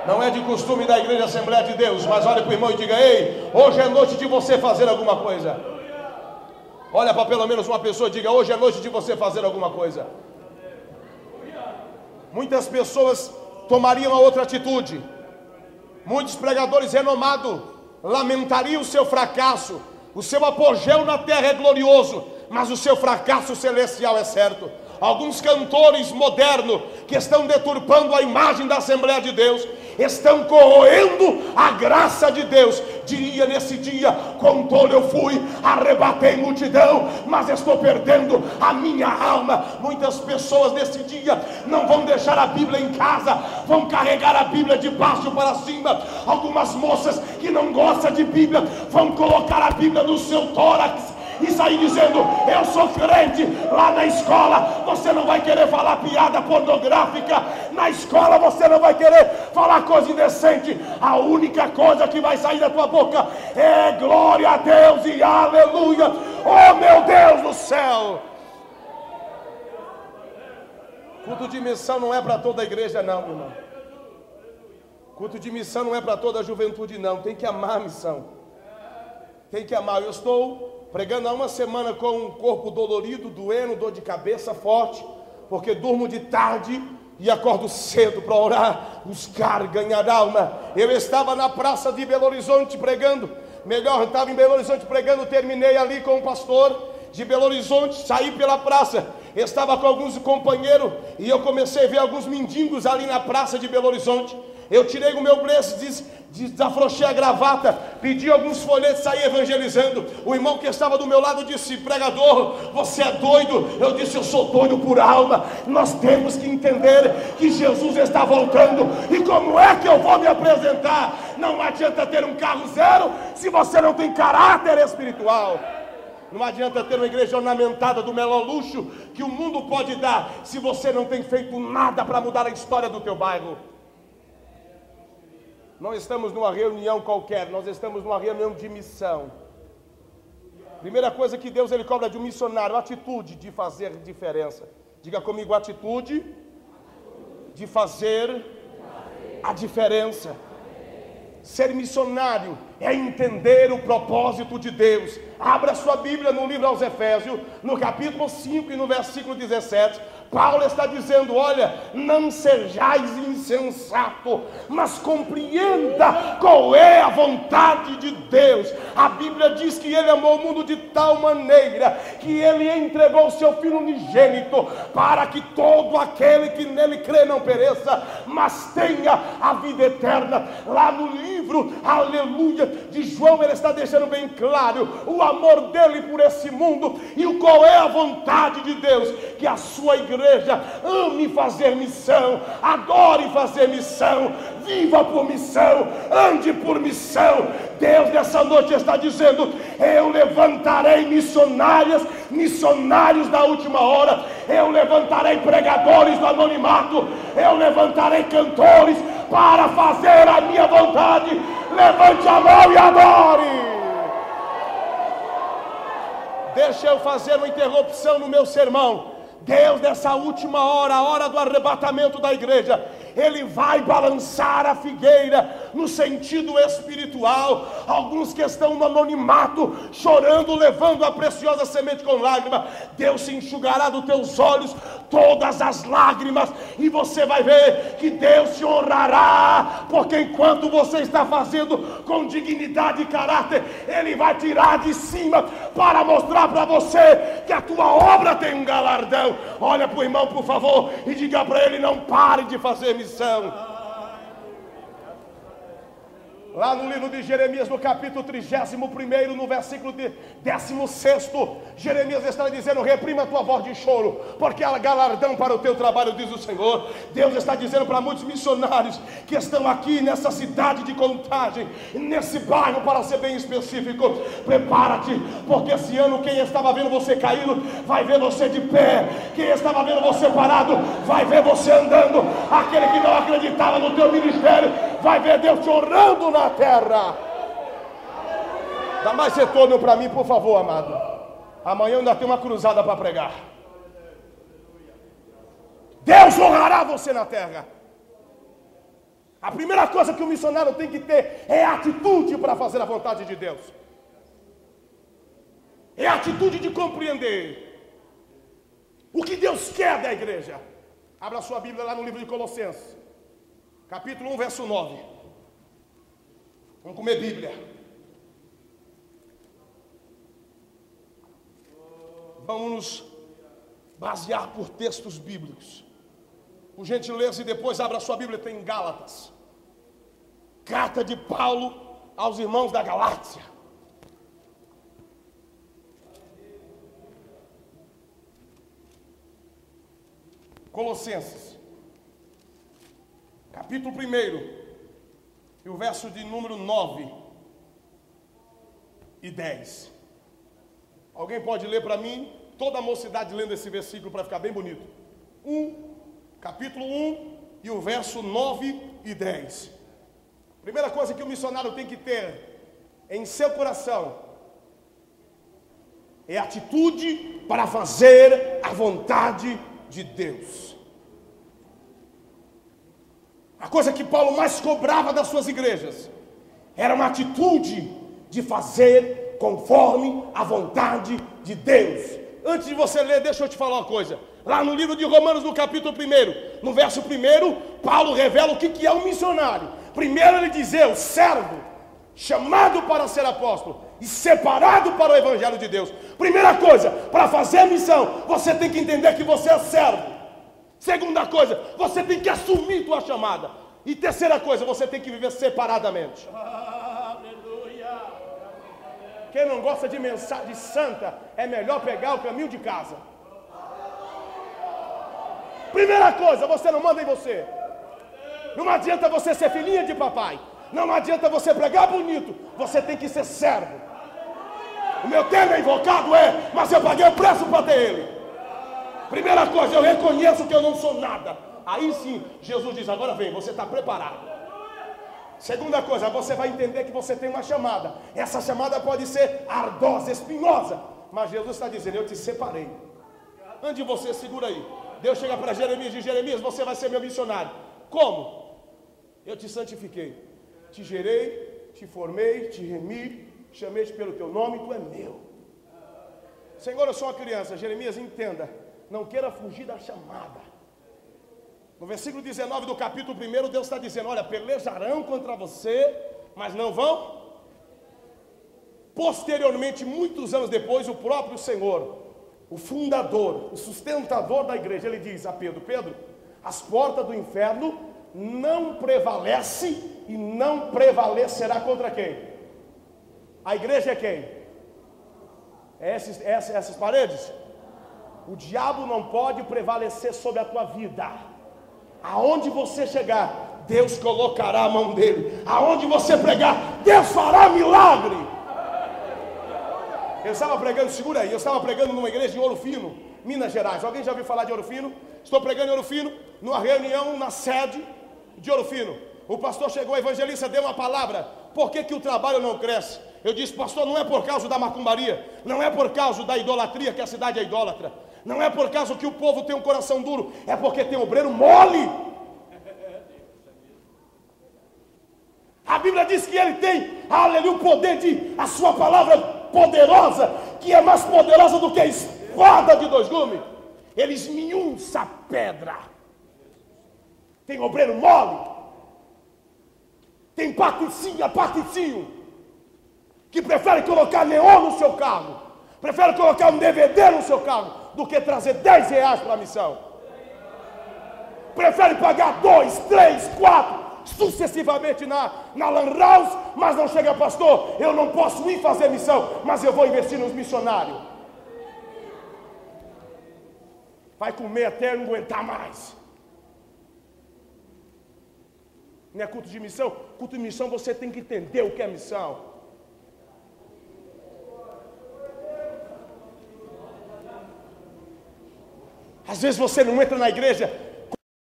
Não é de costume da igreja Assembleia de Deus, mas olha para o irmão e diga: ei, hoje é noite de você fazer alguma coisa. Olha para pelo menos uma pessoa e diga: hoje é noite de você fazer alguma coisa. Muitas pessoas tomariam a outra atitude. Muitos pregadores renomados lamentariam o seu fracasso. O seu apogeu na terra é glorioso, mas o seu fracasso celestial é certo. Alguns cantores modernos que estão deturpando a imagem da Assembleia de Deus, estão corroendo a graça de Deus. Diria nesse dia: com tolo eu fui, arrebatei multidão, mas estou perdendo a minha alma. Muitas pessoas nesse dia não vão deixar a Bíblia em casa, vão carregar a Bíblia de baixo para cima. Algumas moças que não gostam de Bíblia vão colocar a Bíblia no seu tórax e sair dizendo: eu sou crente. Lá na escola você não vai querer falar piada pornográfica, na escola você não vai querer falar coisa indecente. A única coisa que vai sair da tua boca é glória a Deus e aleluia. Oh meu Deus do céu! Culto de missão não é para toda a igreja não, meu irmão. Culto de missão não é para toda a juventude não. Tem que amar a missão, tem que amar. Eu estou pregando há uma semana com um corpo dolorido, doendo, dor de cabeça forte, porque durmo de tarde e acordo cedo para orar, buscar, ganhar alma. Eu estava na praça de Belo Horizonte pregando, eu estava em Belo Horizonte pregando, terminei ali com o pastor de Belo Horizonte, saí pela praça, estava com alguns companheiros e eu comecei a ver alguns mendigos ali na praça de Belo Horizonte. Eu tirei o meu blazer, desafrouxei a gravata, pedi alguns folhetos, saí evangelizando. O irmão que estava do meu lado disse: pregador, você é doido? Eu disse: eu sou doido por alma. Nós temos que entender que Jesus está voltando. E como é que eu vou me apresentar? Não adianta ter um carro zero se você não tem caráter espiritual. Não adianta ter uma igreja ornamentada do melhor luxo que o mundo pode dar, se você não tem feito nada para mudar a história do teu bairro. Não estamos numa reunião qualquer, nós estamos numa reunião de missão. Primeira coisa que Deus ele cobra de um missionário: a atitude de fazer diferença. Diga comigo: atitude de fazer a diferença. Ser missionário é entender o propósito de Deus. Abra sua Bíblia no livro aos Efésios, no capítulo 5 e no versículo 17. Paulo está dizendo: olha, não sejais insensato, mas compreenda qual é a vontade de Deus. A Bíblia diz que Ele amou o mundo de tal maneira que Ele entregou o seu Filho unigênito, para que todo aquele que nele crê não pereça, mas tenha a vida eterna. Lá no livro, aleluia, de João, ele está deixando bem claro o amor dele por esse mundo e qual é a vontade de Deus: que a sua igreja ame fazer missão, adore fazer missão, viva por missão, ande por missão. Deus nessa noite está dizendo: eu levantarei missionários da última hora, eu levantarei pregadores do anonimato, eu levantarei cantores para fazer a minha vontade. Levante a mão e adore. Deixa eu fazer uma interrupção no meu sermão. Deus nessa última hora, a hora do arrebatamento da igreja, Ele vai balançar a figueira no sentido espiritual. Alguns que estão no anonimato, chorando, levando a preciosa semente com lágrima, Deus se enxugará dos teus olhos todas as lágrimas, e você vai ver que Deus te honrará, porque enquanto você está fazendo com dignidade e caráter, Ele vai tirar de cima para mostrar para você que a tua obra tem um galardão. Olha para o irmão, por favor, e diga para ele: não pare de fazer missão. Lá no livro de Jeremias, no capítulo 31º, no versículo 16º, Jeremias está dizendo: reprima a tua voz de choro, porque há galardão para o teu trabalho, diz o Senhor. Deus está dizendo para muitos missionários que estão aqui nessa cidade de Contagem, nesse bairro, para ser bem específico: prepara-te, porque esse ano quem estava vendo você caído vai ver você de pé, quem estava vendo você parado vai ver você andando, aquele que não acreditava no teu ministério vai ver Deus te honrando na terra. Dá mais retorno para mim, por favor, amado. Amanhã eu ainda tenho uma cruzada para pregar. Deus honrará você na terra. A primeira coisa que o missionário tem que ter é atitude para fazer a vontade de Deus. É a atitude de compreender o que Deus quer da igreja. Abra sua Bíblia lá no livro de Colossenses, capítulo 1, verso 9. Vamos comer Bíblia. Vamos nos basear por textos bíblicos. Por gentileza, e depois abra sua Bíblia, tem em Gálatas. Carta de Paulo aos irmãos da Galácia. Colossenses, capítulo 1, e o verso de número 9 e 10. Alguém pode ler para mim? Toda a mocidade lendo esse versículo para ficar bem bonito. Capítulo 1 e o verso 9 e 10. Primeira coisa que o missionário tem que ter em seu coração é atitude para fazer a vontade de Deus. A coisa que Paulo mais cobrava das suas igrejas era uma atitude de fazer conforme a vontade de Deus. Antes de você ler, deixa eu te falar uma coisa. Lá no livro de Romanos, no capítulo 1, no verso 1, Paulo revela o que é um missionário. Primeiro ele diz: o servo, chamado para ser apóstolo e separado para o evangelho de Deus. Primeira coisa, para fazer a missão, você tem que entender que você é servo. Segunda coisa, você tem que assumir tua chamada. E terceira coisa, você tem que viver separadamente. Aleluia! Quem não gosta de mensagem santa, é melhor pegar o caminho de casa. Primeira coisa, você não manda em você. Não adianta você ser filhinha de papai. Não adianta você pregar bonito. Você tem que ser servo. O meu termo é invocado, mas eu paguei o preço para ter ele. Primeira coisa, eu reconheço que eu não sou nada. Aí sim, Jesus diz: agora vem, você está preparado. Segunda coisa, você vai entender que você tem uma chamada. Essa chamada pode ser ardosa, espinhosa, mas Jesus está dizendo: eu te separei. Antes de você, segura aí. Deus chega para Jeremias e diz: Jeremias, você vai ser meu missionário. Como? Eu te santifiquei, te gerei, te formei, te remi, chamei-te pelo teu nome, tu é meu. Senhor, eu sou uma criança. Jeremias, entenda, não queira fugir da chamada. No versículo 19 do capítulo 1, Deus está dizendo: olha, pelejarão contra você, mas não vão. Posteriormente, muitos anos depois, o próprio Senhor, o fundador, o sustentador da igreja, ele diz a Pedro: Pedro, as portas do inferno não prevalece e não prevalecerá contra quem? A igreja é quem? Essas paredes? O diabo não pode prevalecer sobre a tua vida. Aonde você chegar, Deus colocará a mão dele. Aonde você pregar, Deus fará milagre. Eu estava pregando, segura aí, eu estava pregando numa igreja em Ouro Fino, Minas Gerais. Alguém já ouviu falar de Ouro Fino? Estou pregando em Ouro Fino, numa reunião na sede de Ouro Fino. O pastor chegou, a evangelista deu uma palavra: por que o trabalho não cresce? Eu disse: pastor, não é por causa da macumbaria, não é por causa da idolatria, que a cidade é idólatra, não é por causa que o povo tem um coração duro, é porque tem obreiro mole. A Bíblia diz que ele tem, aleluia, o poder de, a sua palavra poderosa, que é mais poderosa do que a espada de dois gumes. Ele esmiuça a pedra. Tem obreiro mole, tem patricinho, que prefere colocar neon no seu carro, prefere colocar um DVD no seu carro, do que trazer 10 reais para a missão. Prefere pagar 2, 3, 4, sucessivamente na Lan House, mas não chega: pastor, eu não posso ir fazer missão, mas eu vou investir nos missionários. Vai comer até não aguentar mais. Não é culto de missão? Culto de missão, você tem que entender o que é missão. Às vezes você não entra na igreja